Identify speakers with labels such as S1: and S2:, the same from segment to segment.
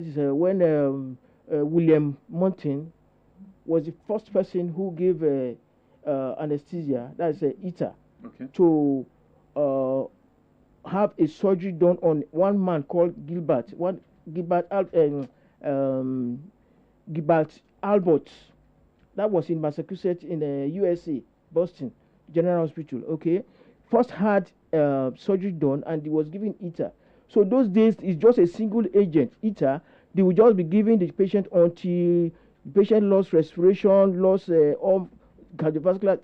S1: This is when William Montin was the first person who gave anesthesia, that's ITA, to have a surgery done on one man called Gilbert Albert. That was in Massachusetts in the USA, Boston General Hospital. Okay, first had surgery done, and he was given ITA. So those days it's just a single agent, ITA. They will just be giving the patient until the patient lost respiration, lost all cardiovascular,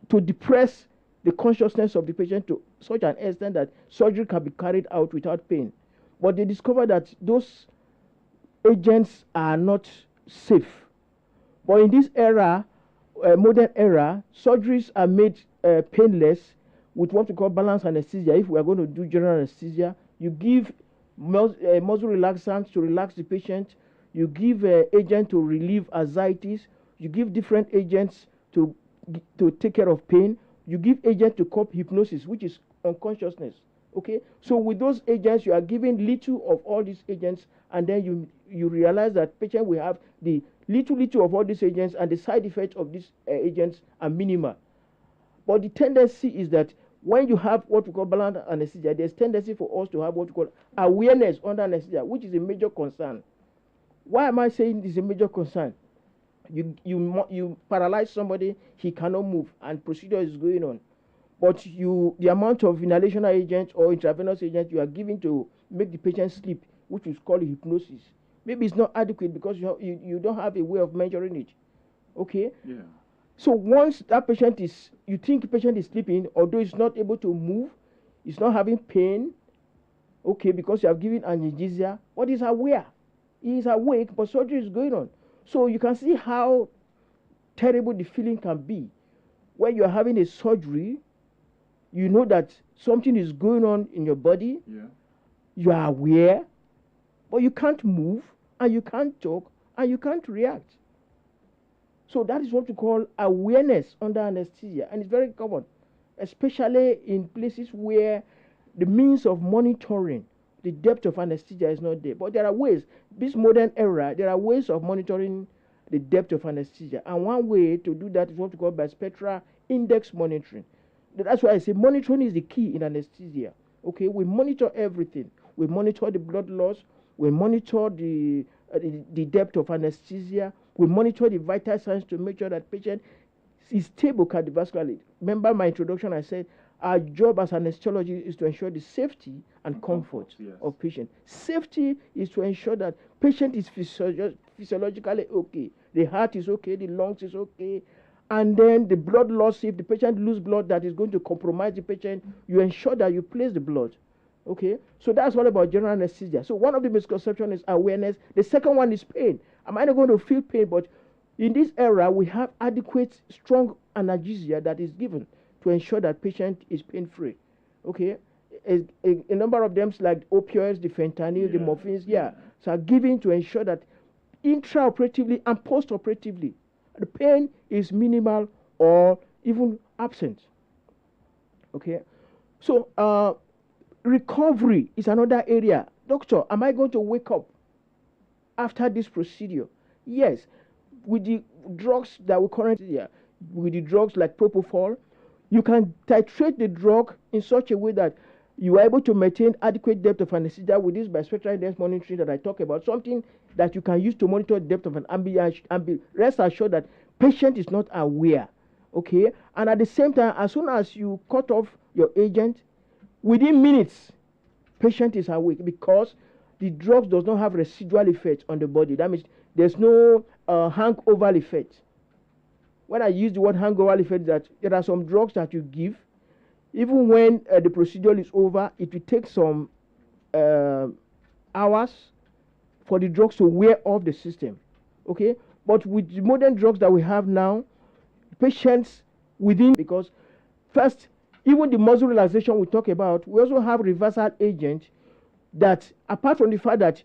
S1: to depress the consciousness of the patient to such an extent that surgery can be carried out without pain. But they discovered that those agents are not safe. But in this era, modern era, surgeries are made painless with what we call balanced anesthesia. If we are going to do general anesthesia, you give muscle relaxants to relax the patient. You give agent to relieve anxieties. You give different agents to take care of pain. You give agent to cope hypnosis, which is unconsciousness. Okay, so with those agents, you are giving little of all these agents, and then you realize that patient will have the little of all these agents, and the side effects of these agents are minimal. But the tendency is that when you have what we call balanced anesthesia, there's tendency for us to have what we call awareness under anesthesia, which is a major concern. Why am I saying this is a major concern? You paralyze somebody, he cannot move, and procedure is going on. But the amount of inhalation agent or intravenous agent you are giving to make the patient sleep, which is called hypnosis, maybe it's not adequate because you don't have a way of measuring it. Okay? Yeah. So once that patient you think the patient is sleeping, although he's not able to move, he's not having pain, okay, because you have given analgesia, but he's aware. He is awake, but surgery is going on. So you can see how terrible the feeling can be. When you're having a surgery, you know that something is going on in your body. Yeah. You are aware, but you can't move, and you can't talk, and you can't react. So that is what we call awareness under anesthesia, and it's very common, especially in places where the means of monitoring the depth of anesthesia is not there. But there are ways, this modern era, there are ways of monitoring the depth of anesthesia. And one way to do that is what we call bispectral index monitoring. That's why I say monitoring is the key in anesthesia. Okay, we monitor everything. We monitor the blood loss. We monitor the depth of anesthesia. We monitor the vital signs to make sure that patient is stable cardiovascularly. Remember my introduction, I said our job as anesthesiologists is to ensure the safety and comfort of patient. Safety is to ensure that patient is physiologically okay. The heart is okay, the lungs is okay, and then the blood loss, if the patient loses blood that is going to compromise the patient, you ensure that you place the blood. Okay, so that's all about general anesthesia. So one of the misconceptions is awareness. The second one is pain. Am I not going to feel pain? But in this era, we have adequate, strong analgesia that is given to ensure that patient is pain-free. Okay, a number of them, like opioids, the fentanyl, the morphines, so are given to ensure that intraoperatively and postoperatively, the pain is minimal or even absent. Okay, so recovery is another area. Doctor, am I going to wake up after this procedure? Yes. With the drugs that we currently with the drugs like propofol, you can titrate the drug in such a way that you are able to maintain adequate depth of anesthesia with this bispectral index monitoring that I talk about, something that you can use to monitor the depth of an ambient, and rest assured that patient is not aware. Okay, and at the same time, as soon as you cut off your agent, within minutes, patient is awake because the drugs does not have residual effect on the body. That means there's no hangover effect. When I use the word hangover effect, that there are some drugs that you give, even when the procedure is over, it will take some hours for the drugs to wear off the system. Okay, but with the modern drugs that we have now, patients within, because first, even the muscle relaxation we talk about, we also have reversal agents that, apart from the fact that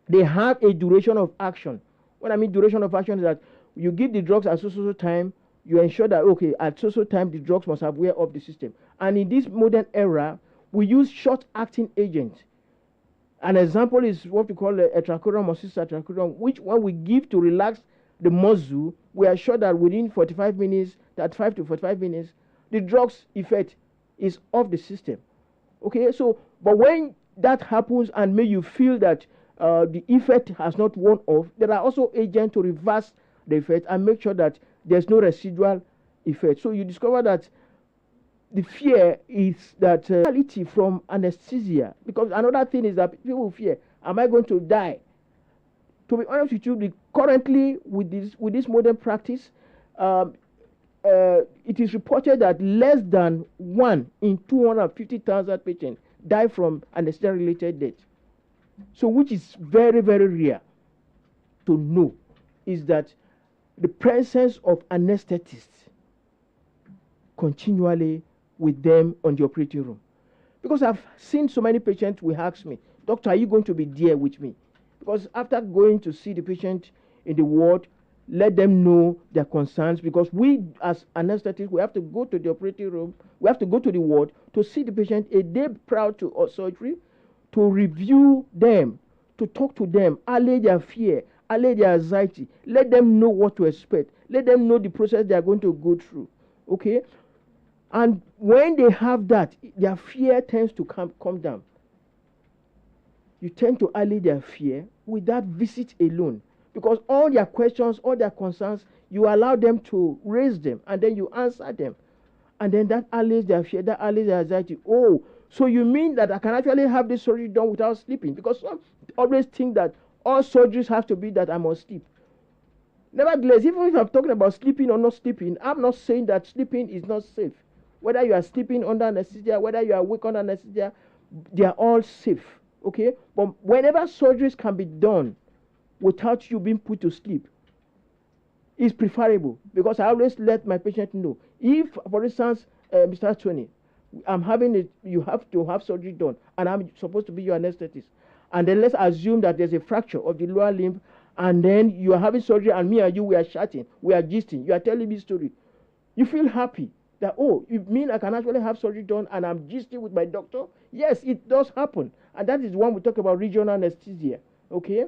S1: they have a duration of action. What I mean duration of action is that you give the drugs at so time, you ensure that, okay, at so time, the drugs must have wear off the system. And in this modern era, we use short-acting agents. An example is what we call etrachodon or cisatrachodon, which when we give to relax the muscle, we are sure that within 45 minutes, 35 to 45 minutes, the drug's effect is off the system. Okay, so, but when that happens and may you feel that the effect has not worn off, there are also agents to reverse the effect and make sure that there's no residual effect. So you discover that the fear is that reality from anesthesia, because another thing is that people fear, am I going to die? To be honest with you, currently with this modern practice, it is reported that less than 1 in 250,000 patients die from anesthesia-related death. So, which is very, very rare to know, is that the presence of anesthetists continually with them on the operating room. Because I've seen so many patients will ask me, doctor, are you going to be there with me? Because after going to see the patient in the ward, let them know their concerns, because we as anesthetists, we have to go to the operating room, we have to go to the ward to see the patient a day prior to surgery, to review them, to talk to them, allay their fear, allay their anxiety, let them know what to expect, let them know the process they are going to go through. Okay? And when they have that, their fear tends to come down. You tend to allay their fear with that visit alone. Because all their questions, all their concerns, you allow them to raise them, and then you answer them. And then that allays their fear, that allays their anxiety. Oh, so you mean that I can actually have this surgery done without sleeping? Because some always think that all surgeries have to be that I must sleep. Nevertheless, even if I'm talking about sleeping or not sleeping, I'm not saying that sleeping is not safe. Whether you are sleeping under anesthesia, whether you are awake under anesthesia, they are all safe. Okay? But whenever surgeries can be done without you being put to sleep, it's preferable, because I always let my patient know. If, for instance, Mr. Tony, you have to have surgery done, and I'm supposed to be your anesthetist, and then let's assume that there's a fracture of the lower limb, and then you are having surgery, and me and you, we are chatting, we are gisting, you are telling me story. You feel happy that, oh, you mean I can actually have surgery done and I'm gisting with my doctor? Yes, it does happen. And that is when we talk about regional anesthesia. Okay?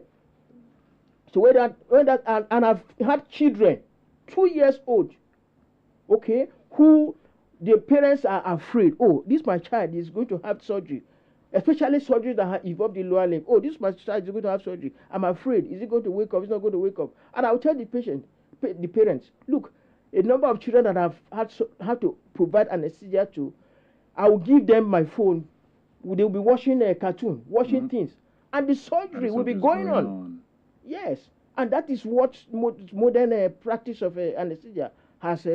S1: So and I've had children, 2 years old, okay, who the parents are afraid, oh, this my child is going to have surgery, especially surgery that involve the lower limb. Oh, this my child is going to have surgery. I'm afraid. Is he going to wake up? Is he not going to wake up? And I'll tell the parents, look, a number of children that I've had to provide anesthesia to, I will give them my phone. They'll be watching a cartoon, watching things, and the surgery will be going on. Yes, and that is what modern practice of anesthesia has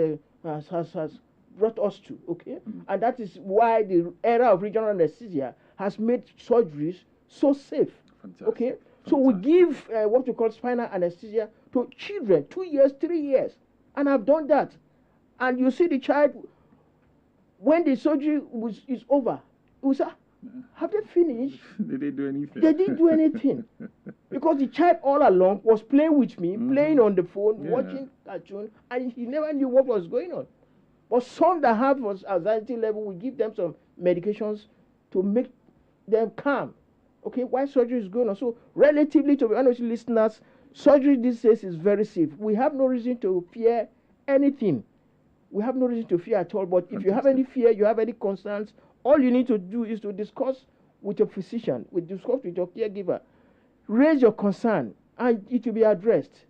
S1: brought us to. Okay, and that is why the era of regional anesthesia has made surgeries so safe. Fantastic. Okay, so we give what we call spinal anesthesia to children, 2 years, 3 years. And I've done that. And you see the child, when the surgery is over, we say, have they finished?
S2: Did they do anything?
S1: They didn't do anything. Because the child all along was playing with me, playing on the phone, watching cartoon, and he never knew what was going on. But some that have anxiety level, we give them some medications to make them calm. Okay, while surgery is going on. So relatively, to be honest with listeners, surgery these days is very safe. We have no reason to fear anything. We have no reason to fear at all. But if you have any fear, you have any concerns, all you need to do is to discuss with your physician, discuss with your caregiver. Raise your concern, and it will be addressed.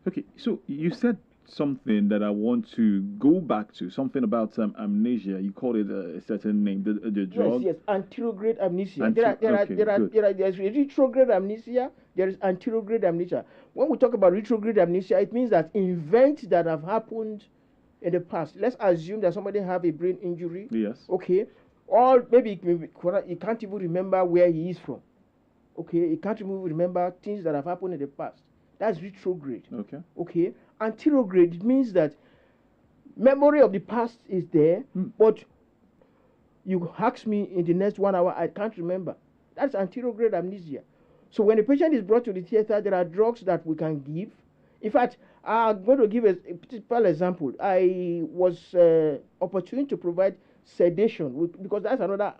S2: Okay, so you said something that I want to go back to, something about amnesia. You called it a certain name, the drug.
S1: Yes, anterograde amnesia. There's retrograde amnesia, there is anterograde amnesia. When we talk about retrograde amnesia, it means that events that have happened in the past. Let's assume that somebody have a brain injury.
S2: Yes.
S1: Okay. Or maybe he can't even remember where he is from. Okay. He can't even remember things that have happened in the past. That's retrograde.
S2: Okay.
S1: Okay. Anterograde means that memory of the past is there, but you ask me in the next 1 hour, I can't remember. That's anterograde amnesia. So when a patient is brought to the theater, there are drugs that we can give. In fact, I'm going to give a typical example. I was opportune to provide sedation because that's another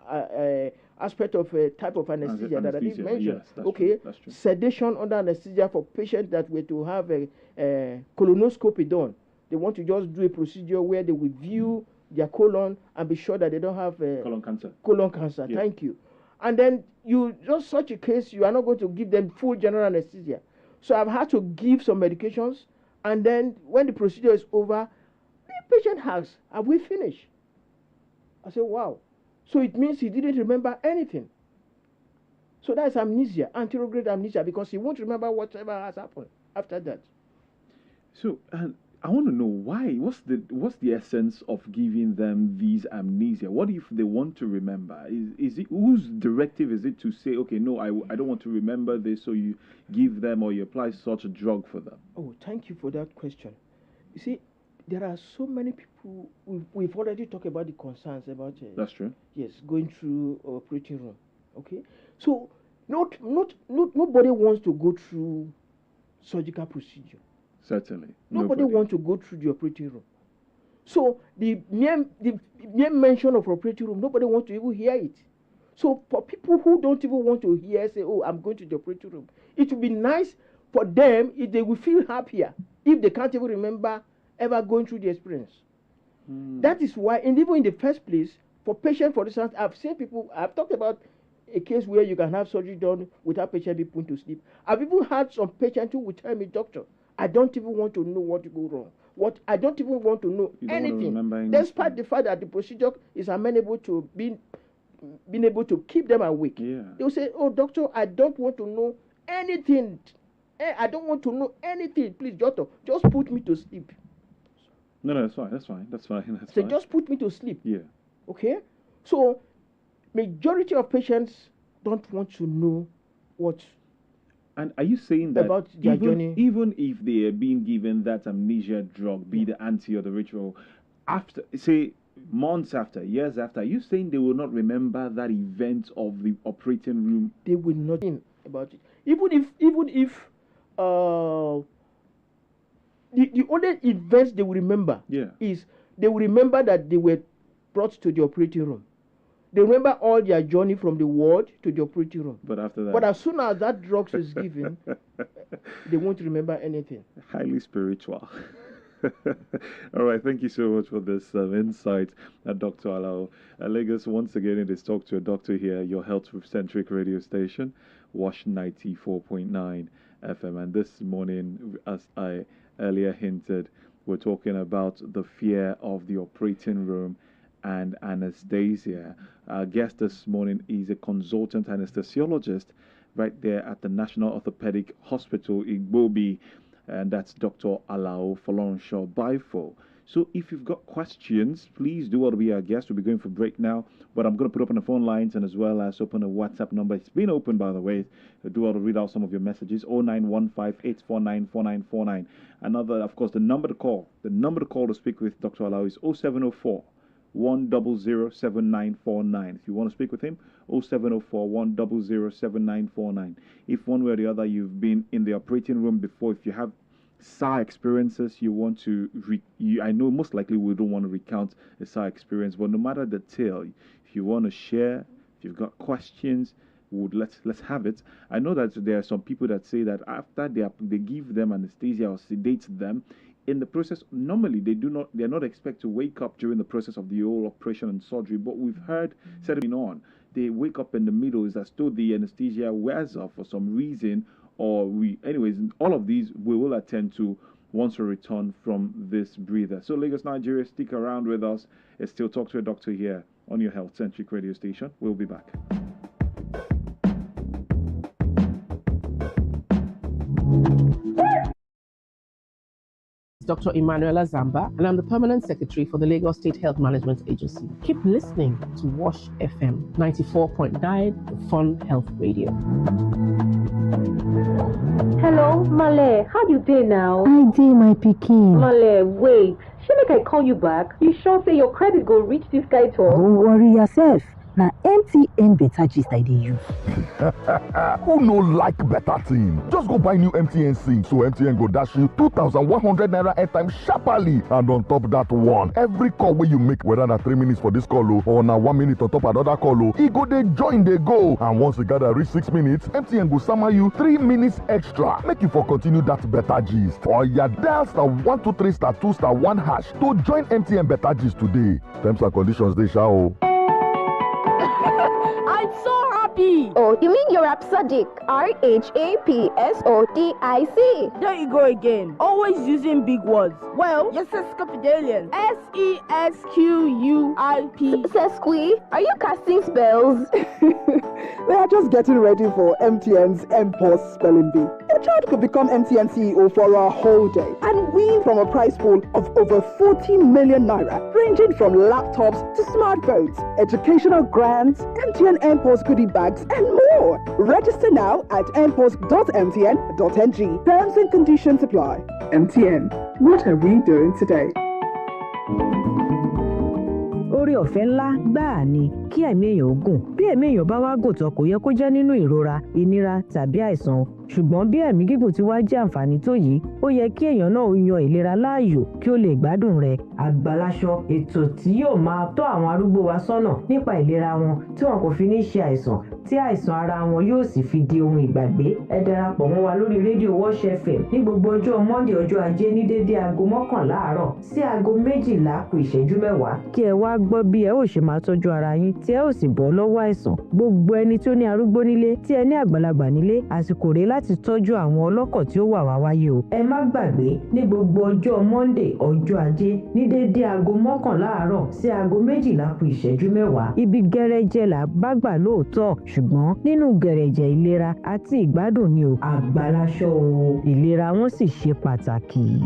S1: aspect of a type of anesthesia that I didn't mention.
S2: Yes, that's
S1: okay,
S2: true. That's true.
S1: Sedation under anesthesia for patients that were to have a colonoscopy done. They want to just do a procedure where they will view their colon and be sure that they don't have
S2: colon cancer.
S1: Colon cancer.
S2: Yeah.
S1: Thank you. And then you just such a case, you are not going to give them full general anesthesia. So I've had to give some medications, and then when the procedure is over, the patient asks, "Have we finished?" I say, "Wow." So it means he didn't remember anything. So that's amnesia, anterograde amnesia, because he won't remember whatever has happened after that.
S2: So I want to know why. What's the essence of giving them these amnesia? What if they want to remember? Is it whose directive is it to say, okay, no, I don't want to remember this, so you give them or you apply such a drug for them?
S1: Oh, thank you for that question. You see, there are so many people. We've already talked about the concerns about.
S2: That's true.
S1: Yes, going through operating room. Okay, so nobody wants to go through surgical procedure.
S2: Certainly.
S1: Nobody wants to go through the operating room. So the mere mention of operating room, nobody wants to even hear it. So for people who don't even want to hear, say, "Oh, I'm going to the operating room," it would be nice for them if they will feel happier if they can't even remember ever going through the experience. That is why, and even in the first place, for patients, for instance, I've seen people, I've talked about a case where you can have surgery done without patient being put to sleep. I've even had some patients who would tell me, "Doctor, I don't even want to know what to go wrong. I don't even want to know anything." Despite the fact that the procedure is amenable to being able to keep them awake.
S2: Yeah.
S1: They'll say, "Oh, doctor, I don't want to know anything. I don't want to know anything. Please, doctor, just put me to sleep."
S2: No, that's fine. That's fine.
S1: So just put me to sleep.
S2: Yeah.
S1: Okay? So majority of patients don't want to know what.
S2: And are you saying that
S1: about their journey?
S2: Even if they are being given that amnesia drug, be the anti or the ritual, after, say, months after, years after, are you saying they will not remember that event of the operating room?
S1: They will not think about it. Even if the only events they will remember is they will remember that they were brought to the operating room. They remember all their journey from the ward to the operating room.
S2: But after that,
S1: but as soon as that drug is given, they won't remember anything.
S2: Highly spiritual. All right, thank you so much for this insight, Dr. Alao. Lagos, once again, it is Talk to a Doctor here, your health-centric radio station, WASH 94.9 FM. And this morning, as I earlier hinted, we're talking about the fear of the operating room and anesthesia. Our guest this morning is a consultant anesthesiologist right there at the National Orthopedic Hospital in Igbobi, and that's Dr. Alao Fọlọ́runṣọ́. So if you've got questions, please do want to be our guest. We'll be going for break now, but I'm going to put open the phone lines and as well as open a WhatsApp number. It's been open, by the way. I do want to read out some of your messages. 0915-849-4949. Another, of course, the number to call to speak with Dr. Alao is 0704-100-7949. If you want to speak with him, 0704-100-7949. If one way or the other you've been in the operating room before, if you have SAR experiences you want to, I know most likely we don't want to recount a SAR experience, but no matter the tale, if you want to share, if you've got questions, let's have it. I know that there are some people that say that after they give them anesthesia or sedate them, in the process, normally they're not expected to wake up during the process of the whole operation and surgery, but we've heard setting on, they wake up in the middle. It's as though the anesthesia wears off for some reason, anyways, all of these we will attend to once we return from this breather. So Lagos, Nigeria, stick around with us. It's still Talk to a Doctor here on your health-centric radio station. We'll be back.
S3: Dr. Emanuela Zamba, and I'm the Permanent Secretary for the Lagos State Health Management Agency. Keep listening to WASH FM 94.9, the Fun Health Radio.
S4: Hello, Male. How you dey now?
S5: I dey, my pikin.
S4: Male, wait. Shey make I call you back? You sure say your credit go reach this guy talk?
S5: Don't worry yourself. na MTN Better Gist I dey use.
S6: Who no like better thing? Just go buy new MTN SIM so MTN go dash you 2,100 naira airtime sharply, and on top that one, every call wey you make, whether na 3 minutes for this call or na 1 minute on top another call, e go dey join dey go. And once you gather reach 6 minutes, MTN go sama you 3 minutes extra. Make you for continue that better gist. Oya dial *123*2*1# to join MTN Better Gist today. Terms and conditions dey sha o.
S7: I'm so happy.
S8: Oh, you mean you're rhapsodic? RHAPSODIC.
S7: There you go again. Always using big words. Well, yes, Sesquipedalian. SESQUIP.
S8: Sesqui? Are you casting spells?
S9: We are just getting ready for MTN's MPOS Spelling Bee. Your child could become MTN CEO for a whole day and win from a prize pool of over 40 million naira, ranging from laptops to smartphones, educational grants, MTN MPOS goodie bags, and more. Register now at mpos.mtn.ng. Terms and conditions apply. MTN, what are we doing today?
S5: Orí ọ̀fẹ́ ńlá gbáà ni kí ẹ̀mí èèyàn ogun. Bí ẹ̀mí èèyàn bá wá gòtò kò yẹ kó jẹ́ nínú ìrora, ìnira tàbí àìsàn. Ṣùgbọ́n bí ẹ̀mí gígùn ti wá jẹ́ àǹfààní tó yìí, ó yẹ kí èèyàn náà yan ìlera láàyò kí ó lè gbádùn rẹ̀. Àgbàlaṣọ, ètò tí yóò máa tọ́ àwọn arúgbó wa sọ́nà nípa ìlera wọn tí wọn kò fi ní ṣe àìsàn, tí àìsàn ara wọn yóò sì fi di ohun ìgbàgbé. Ẹ darapọ̀ mọ́ wa lórí rédíò Wash FM ní gbogbo ọjọ́ Monday ọjọ́ Ajé ní dédé aago 11 àárọ̀ sí aago 12 kù ìṣẹ́jú 10. Kí ẹ wá gbọ́ bí ẹ ó ṣe máa tọ́jú ara yín tí ẹ ó sì bọ́ lọ́wọ́ àìsàn. Gbogbo ẹni tó ní arúgbó nílé, tí ẹ ní àgbàlagbà nílé, àsìkò rèé láti tọ́jú àwọn ọlọ́kọ̀ tí ó wà wá wáyé o. Ẹ má gbàgbé ní gbogbo ọjọ́ Monday ọjọ́ Ajé ní dédé aago 11 àárọ̀ sí aago 12 kù ìṣẹ́jú 10. Ibi gẹ́rẹ́jẹ́ là bá gbà lóòótọ́, ṣùgbọ́n nínú gẹ̀rẹ̀jẹ̀ ìlera àti ìgbádùn ni o. Àgbàlaṣọ o, ìlera wọn sì ṣe pàtàkì.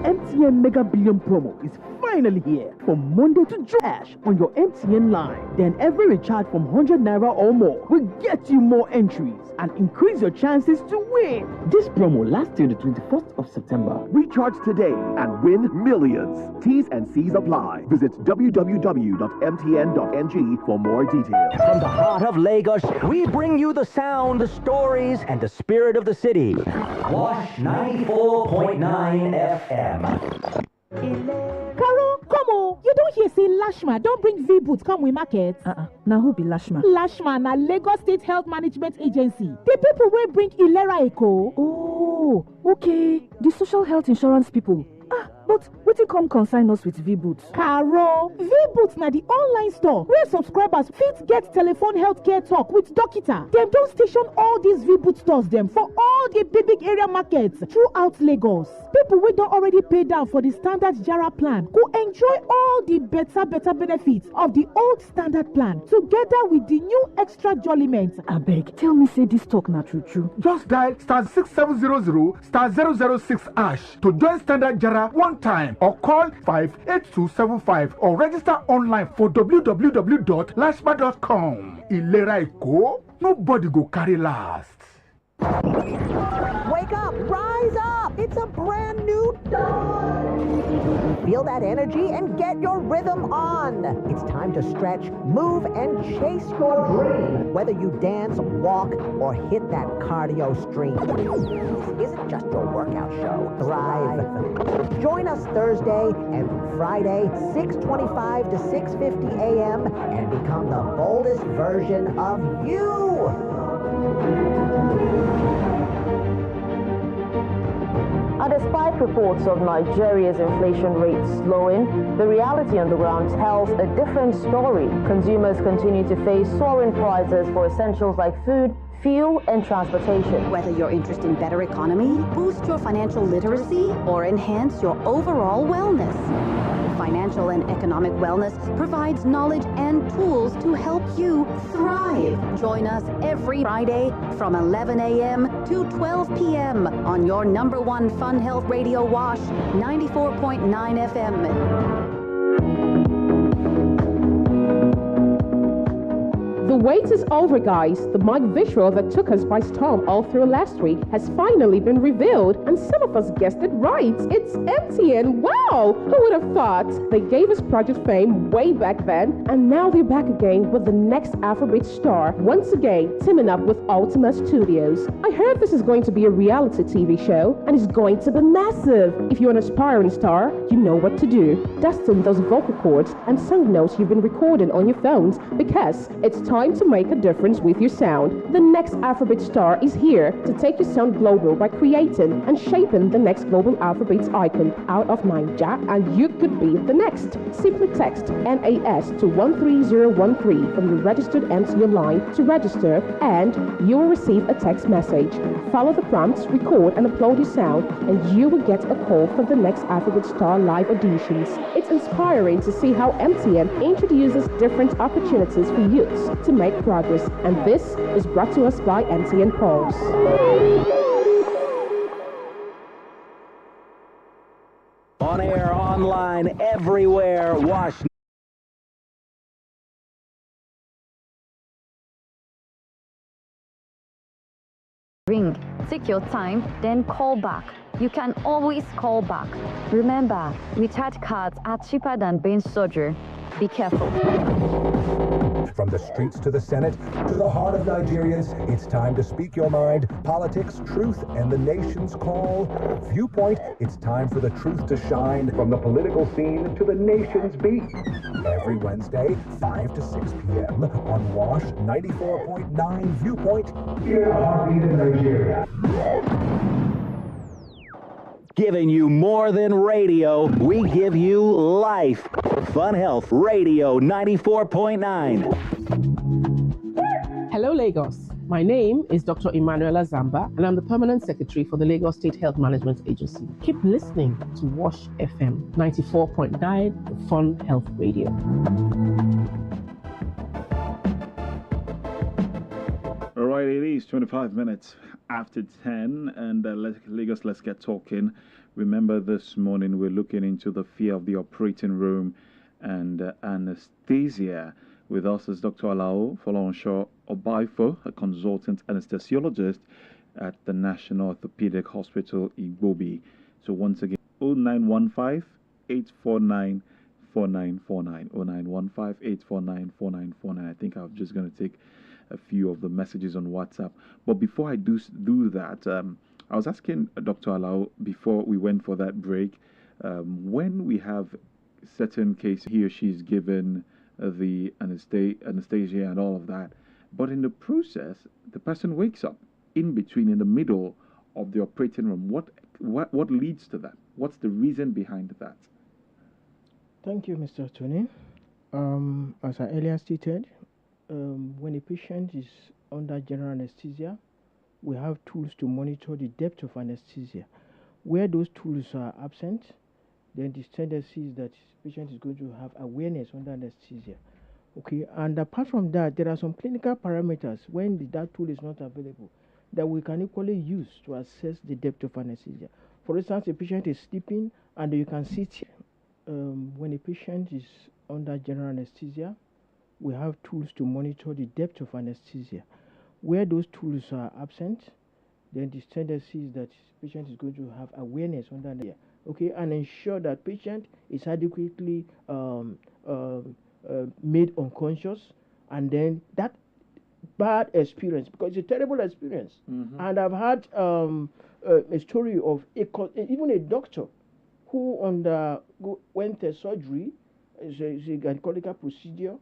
S1: MTN Mega Billion promo is finally here. From Monday to Cash on your MTN line. Then every recharge from 100 naira or more will get you more entries and increase your chances to win. This promo lasts till the 21st of September.
S10: Recharge today and win millions. T's and C's apply. Visit www.mtn.ng for more details.
S11: From the heart of Lagos, we bring you the sound, the stories, and the spirit of the city. Wash 94.9 FM.
S12: Carol, come on. You don't hear say Lashma don't bring V-Boot come with market.
S5: Now who be Lashma?
S12: Lashma na Lagos State Health Management Agency. The people will bring Iilera-Eko.
S5: Oh, okay. The social health insurance people. But wetin come consign us with V-Boot?
S12: Carol, V-Boot na the online store where subscribers fit get telephone healthcare talk with doctor. Dem don station all these V-Boot stores dem for all the big area markets throughout Lagos. People wey don already pay down for the standard Jara plan go enjoy all the better benefits of the old standard plan together with the new extra jolliment.
S5: Abeg, tell me say this talk na true.
S13: Just dial *6700*006# to join standard Jara one time or call 58275 or register online for www.lashma.com. Iilera-Eko, nobody go carry last.
S14: Wake up, rise up. It's a brand new dawn. Feel that energy and get your rhythm on. It's time to stretch, move, and chase your dream. Whether you dance, walk, or hit that cardio stream, this isn't just your workout show. Thrive. Join us Thursday and Friday, 6:25 to 6:50 a.m. and become the boldest version of you.
S15: And despite reports of Nigeria's inflation rate slowing, the reality on the ground tells a different story. Consumers continue to face soaring prices for essentials like food, fuel, and transportation.
S16: Whether you're interested in better economy, boost your financial literacy, or enhance your overall wellness, Financial and Economic Wellness provides knowledge and tools to help you thrive. Join us every Friday from 11 a.m. to 12 p.m. on your #1 fun health radio Wash 94.9 FM.
S17: The
S3: wait is over, guys. The mic visual that took us by storm all through last week has finally been revealed, and some of us guessed it right. It's MTN. Wow! Who would have thought? They gave us Project Fame way back then, and now they're back again with the next Afrobeat star, once again teaming up with Ultima Studios. I heard this is going to be a reality TV show, and it's going to be massive. If you're an aspiring star, you know what to do. Dust in those vocal cords and song notes you've been recording on your phones, because it's time to make a difference with your sound. The next Afrobeat star is here to take your sound global by creating and shaping the next global Afrobeats icon out of Nigeria, and you could be the next. Simply text NAS to 13013 from your registered MTN line to register, and you will receive a text message. Follow the prompts, record and upload your sound, and you will get a call for the next Afrobeat Star live auditions. It's inspiring to see how MTN introduces different opportunities for youths to make progress, and this is brought to us by MTN Pulse.
S11: On air, online, everywhere, Wash.
S17: Ring. Take your time, then call back. You can always call back. Remember, recharge cards are cheaper than brain surgery. Be careful.
S18: From the streets to the Senate to the heart of Nigerians, it's time to speak your mind. Politics, truth, and the nation's call. Viewpoint, it's time for the truth to shine. From the political scene to the nation's beat. Every Wednesday, 5 to 6 p.m. on WASH 94.9 Viewpoint. Hear the heartbeat of Nigeria.
S11: Giving you more than radio, we give you life. Fun Health Radio 94.9.
S3: Hello, Lagos. My name is Dr. Emanuela Zamba, and I'm the Permanent Secretary for the Lagos State Health Management Agency. Keep listening to WASH FM 94.9, the Fun Health Radio.
S2: All right, it is 25 minutes after 10, and Lagos, let's get talking. Remember, this morning we're looking into the fear of the operating room and anesthesia. With us is Dr. Fᴏʟʟᴏᴡ, a consultant anesthesiologist at the National Orthopedic Hospital, Igbobi. So once again, 0915-849-4949, 0915-849-4949. I think I'm just going to take a few of the messages on WhatsApp. But before I do that, I was asking Dr. Alao before we went for that break, when we have certain cases, he or she is given the anesthesia and all of that, but in the process, the person wakes up in between, in the middle of the operating room. What leads to that? What's the reason behind that?
S1: Thank you, Mr. Tony. As I earlier stated, when a patient is under general anesthesia, we have tools to monitor the depth of anesthesia. Where those tools are absent, then the tendency is that the patient is going to have awareness under anesthesia. Okay, and apart from that, there are some clinical parameters when that tool is not available that we can equally use to assess the depth of anesthesia. For instance, a patient is sleeping and you can sit here. When a patient is under general anesthesia, we have tools to monitor the depth of anesthesia. Where those tools are absent, then the tendency is that the patient is going to have awareness under anesthesia. Okay, and ensure that patient is adequately made unconscious, and then that bad experience, because it's a terrible experience. And I've had a story of even a doctor who went to surgery, it's a gynecological procedure,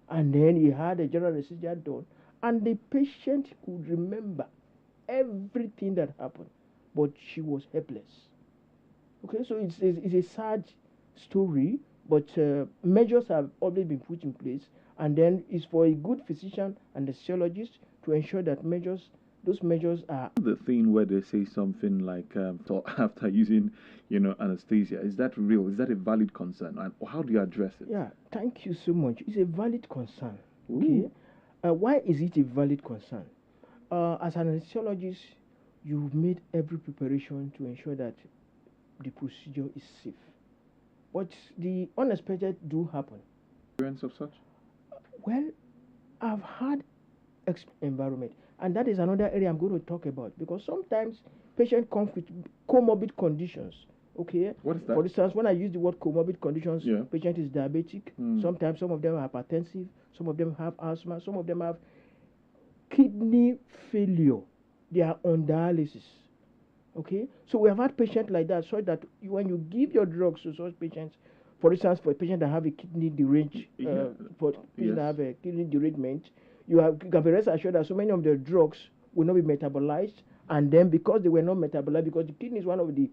S1: and then he had a general anesthesia done, and the patient could remember everything that happened, but she was helpless. Okay, so it's a sad story, but measures have already been put in place, and then it's for a good physician and anesthesiologist to ensure that those measures are.
S2: The thing where they say something like after using, anesthesia, is that real? Is that a valid concern? And how do you address it?
S1: Yeah, thank you so much. It's a valid concern. Okay, why is it a valid concern? As an anesthesiologist, you've made every preparation to ensure that the procedure is safe. But the unexpected do happen.
S2: Experience of such?
S1: Well, I've had environment, and that is another area I'm going to talk about, because sometimes patients come with comorbid conditions. Okay.
S2: What is that?
S1: For instance, when I use the word comorbid conditions, patient is diabetic. Sometimes some of them are hypertensive. Some of them have asthma. Some of them have kidney failure. They are on dialysis. Okay. So we have had patients like that, so that when you give your drugs to such patients, for instance, for a patient that have a kidney derangement, for patients that have a kidney derangement, you can be rest assured that so many of the drugs will not be metabolized, and then because they were not metabolized, because the kidney is one of the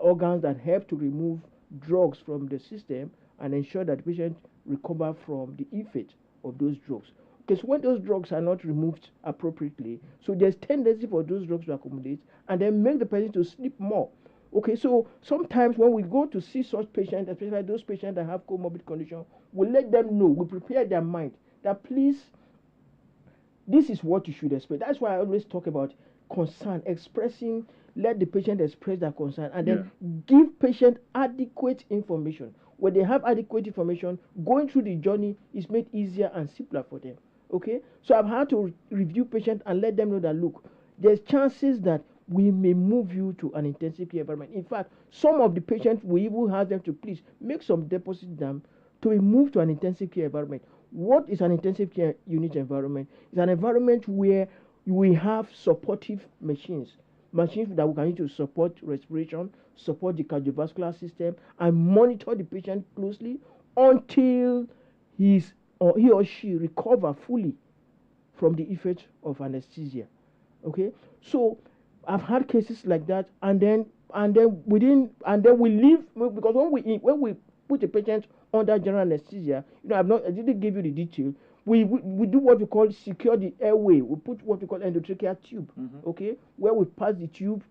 S1: organs that help to remove drugs from the system and ensure that the patient recover from the effect of those drugs. Because when those drugs are not removed appropriately, so there's tendency for those drugs to accumulate and then make the patient to sleep more. Okay, so sometimes when we go to see such patients, especially those patients that have comorbid condition, we let them know, we prepare their mind that please, this is what you should expect. That's why I always talk about concern, expressing, let the patient express their concern, and then give patient adequate information. When they have adequate information, going through the journey is made easier and simpler for them. Okay, so I've had to review patients and let them know that, look, there's chances that we may move you to an intensive care environment. In fact, some of the patients, we even ask them to please make some deposit down to be moved to an intensive care environment. What is an intensive care unit environment? It's an environment where we have supportive machines that we can use to support respiration, support the cardiovascular system, and monitor the patient closely until he or she recover fully from the effect of anesthesia. Okay, so I've had cases like that, and then we leave, because when we put a patient under general anesthesia, I didn't give you the detail. We do what we call secure the airway. We put what we call endotracheal tube, okay, where we pass the tube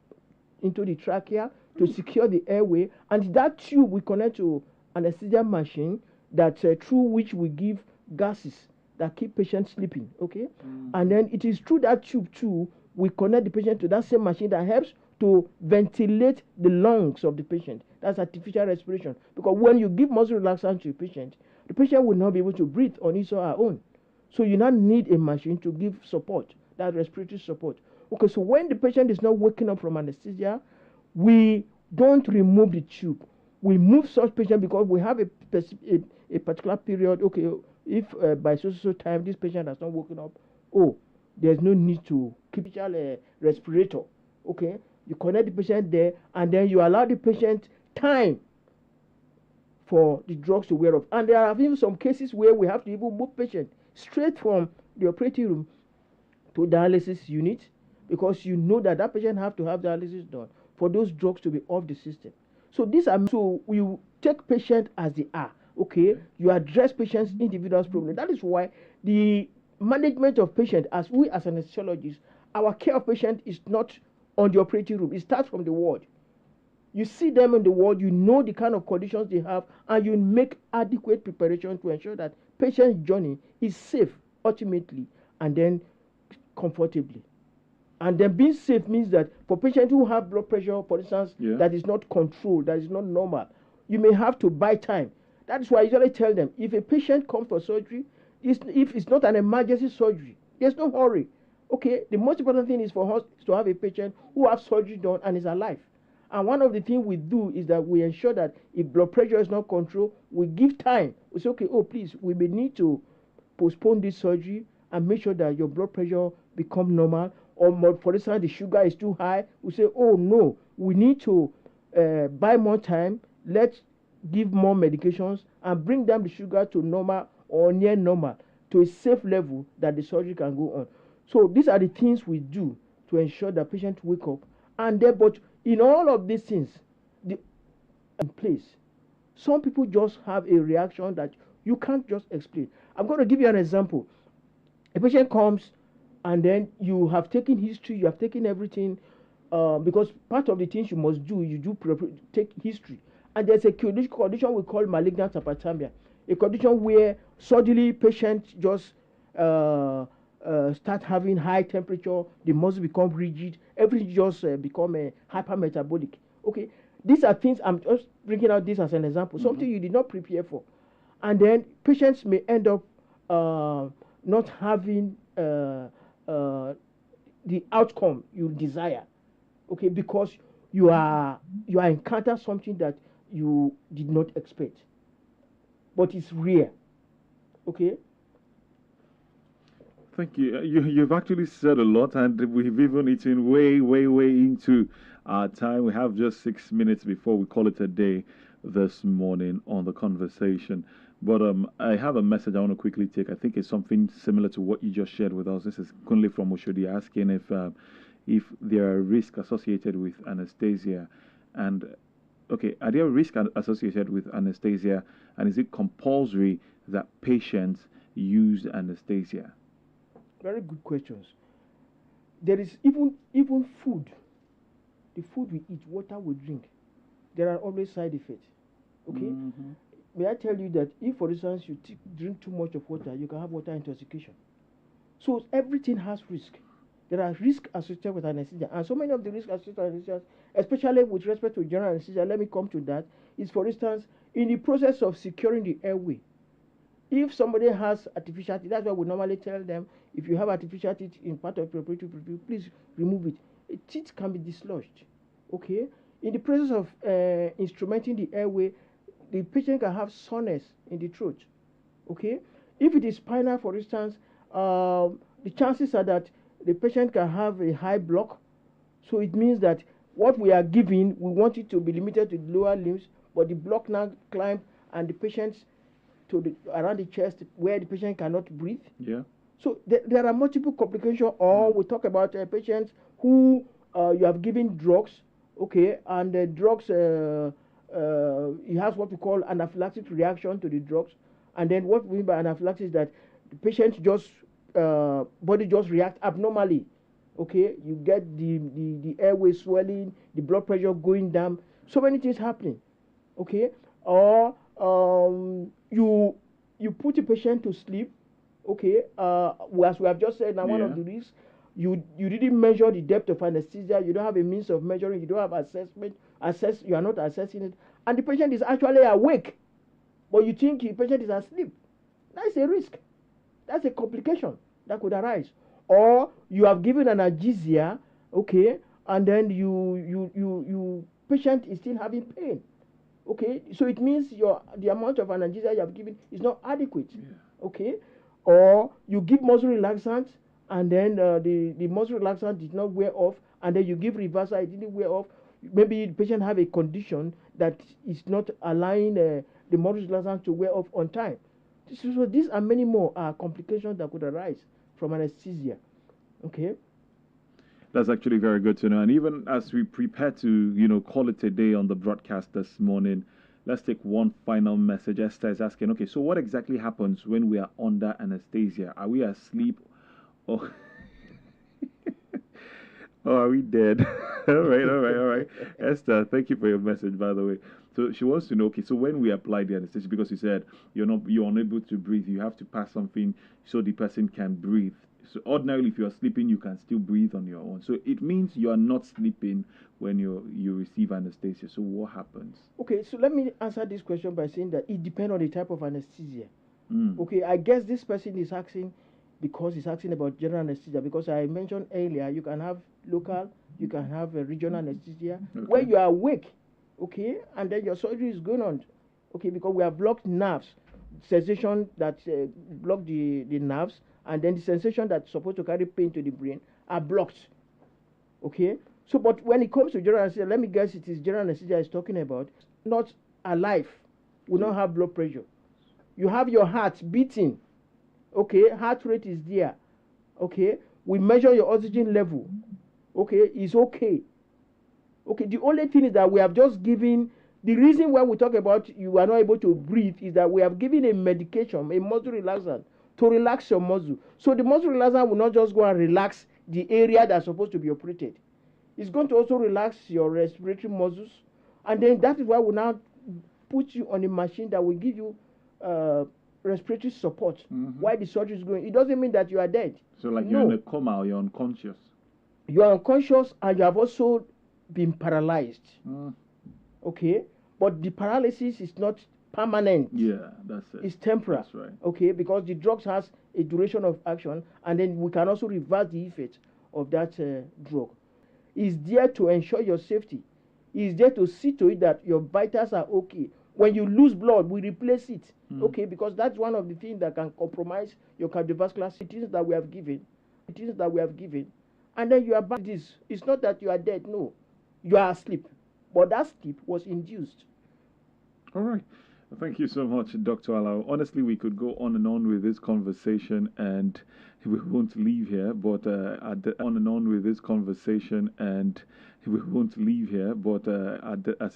S1: into the trachea to secure the airway, and that tube we connect to anesthesia machine that through which we give gases that keep patients sleeping, okay, and then it is through that tube too we connect the patient to that same machine that helps to ventilate the lungs of the patient. That's artificial respiration. Because when you give muscle relaxant to a patient, the patient will not be able to breathe on his or her own. So you now need a machine to give support, that respiratory support. Okay, so when the patient is not waking up from anesthesia, we don't remove the tube. We move such patient because we have a particular period. Okay, if by so time this patient has not woken up, there's no need to keep a respirator. Okay, you connect the patient there, and then you allow the patient time for the drugs to wear off. And there are even some cases where we have to even move patient straight from the operating room to dialysis unit, because you know that that patient have to have dialysis done for those drugs to be off the system. So you take patient as they are. Okay, you address patients' individual problem. That is why the management of patient, as anesthesiologists, our care of patient is not on the operating room. It starts from the ward. You see them in the ward, you know the kind of conditions they have, and you make adequate preparation to ensure that patient's journey is safe ultimately, and then comfortably. And then being safe means that for patients who have blood pressure, for instance, that is not controlled, that is not normal, you may have to buy time. That is why I usually tell them, if a patient comes for surgery, if it's not an emergency surgery, there's no hurry. Okay, the most important thing is for us to have a patient who has surgery done and is alive. And one of the things we do is that we ensure that if blood pressure is not controlled, we give time. We say, okay, please, we may need to postpone this surgery and make sure that your blood pressure become normal. Or for instance, the sugar is too high. We say, no, we need to buy more time. Let's give more medications and bring down the sugar to normal or near normal, to a safe level that the surgery can go on. So these are the things we do to ensure that patients wake up. And then, but in all of these things, in place, some people just have a reaction that you can't just explain. I'm going to give you an example. A patient comes, and then you have taken history, you have taken everything, because part of the things you must do, take history. And there's a condition we call malignant hyperthermia, a condition where suddenly patients just start having high temperature, the muscle become rigid, everything just become hypermetabolic. Okay, these are things, I'm just bringing out this as an example, something you did not prepare for. And then patients may end up not having the outcome you desire, okay, because you are encounter something that you did not expect, but it's rare, okay.
S2: Thank you. You've actually said a lot, and we've even eaten way into our time. We have just 6 minutes before we call it a day this morning on the conversation. But I have a message I want to quickly take. I think it's something similar to what you just shared with us. This is Kunle from Oshodi asking if there are risks associated with anesthesia, and okay, are there risks associated with anesthesia, and is it compulsory that patients use anesthesia?
S1: Very good questions. There is even food, the food we eat, water we drink, there are always side effects. Okay, may I tell you that if, for instance, you drink too much of water, you can have water intoxication. So everything has risk. There are risks associated with anesthesia, and so many of the risks associated with anesthesia, especially with respect to general anesthesia, let me come to that, is, for instance, in the process of securing the airway. If somebody has artificial teeth, that's why we normally tell them, if you have artificial teeth in part of preparatory review, please remove it. Teeth can be dislodged, okay? In the process of instrumenting the airway, the patient can have soreness in the throat, okay? If it is spinal, for instance, the chances are that the patient can have a high block. So it means that what we are giving, we want it to be limited to the lower limbs, but the block now climbs and the patient's around the chest where the patient cannot breathe.
S2: Yeah.
S1: So there are multiple complications. Or we talk about patients who you have given drugs, okay, and the drugs it has what we call anaphylactic reaction to the drugs, and then what we mean by anaphylaxis is that the patient just body just react abnormally. Okay, you get the airway swelling, the blood pressure going down, so many things happening. Okay, or you put a patient to sleep, okay, as we have just said, now one of the risks, you didn't measure the depth of anesthesia, you don't have a means of measuring, you don't have you are not assessing it, and the patient is actually awake, but you think the patient is asleep. That's a risk. That's a complication that could arise. Or you have given analgesia, okay, and then you patient is still having pain. Okay, so it means the amount of analgesia you have given is not adequate. Okay, or you give muscle relaxant and then the muscle relaxant did not wear off, and then you give reversal, it didn't wear off. Maybe the patient have a condition that is not allowing the muscle relaxant to wear off on time. So these and many more are complications that could arise from anesthesia. Okay.
S2: That's actually very good to know. And even as we prepare to, call it a day on the broadcast this morning, let's take one final message. Esther is asking, okay, so what exactly happens when we are under anesthesia? Are we asleep or are we dead? All right. Esther, thank you for your message, by the way. So she wants to know, okay, so when we apply the anesthesia, because you said you're unable to breathe, you have to pass something so the person can breathe. So ordinarily, if you're sleeping, you can still breathe on your own. So it means you are not sleeping when you receive anesthesia. So what happens?
S1: Okay, so let me answer this question by saying that it depends on the type of anesthesia. Okay, I guess this person is asking because he's asking about general anesthesia, because I mentioned earlier you can have local, you can have a regional anesthesia where you are awake, okay, and then your surgery is going on, okay, because we have blocked nerves, sensation that block the nerves, and then the sensation that's supposed to carry pain to the brain are blocked. Okay? So, but when it comes to general anesthesia, let me guess it is general anesthesia is talking about. Not alive, will not have blood pressure. You have your heart beating. Okay? Heart rate is there. Okay? We measure your oxygen level. Okay? It's okay. Okay? The only thing is that we have just given, the reason why we talk about you are not able to breathe is that we have given a medication, a muscle relaxant, to relax your muscle. So the muscle relaxant will not just go and relax the area that's supposed to be operated. It's going to also relax your respiratory muscles. And then that is why we now put you on a machine that will give you respiratory support while the surgery is going. It doesn't mean that you are dead.
S2: So like you're in a coma or you're unconscious.
S1: You are unconscious and you have also been paralyzed. Okay? But the paralysis is not permanent.
S2: Yeah, that's it.
S1: It's temporary.
S2: That's right.
S1: Okay, because the drugs has a duration of action, and then we can also reverse the effect of that drug. It's there to ensure your safety. It's there to see to it that your vitals are okay. When you lose blood, we replace it. Okay, because that's one of the things that can compromise your cardiovascular systems that we have given. It is that we have given. And then you are back. It's not that you are dead, no. You are asleep. But that sleep was induced.
S2: All right. Thank you so much, Dr. Alao. Honestly, we could go on and on with this conversation, and we won't leave here. But as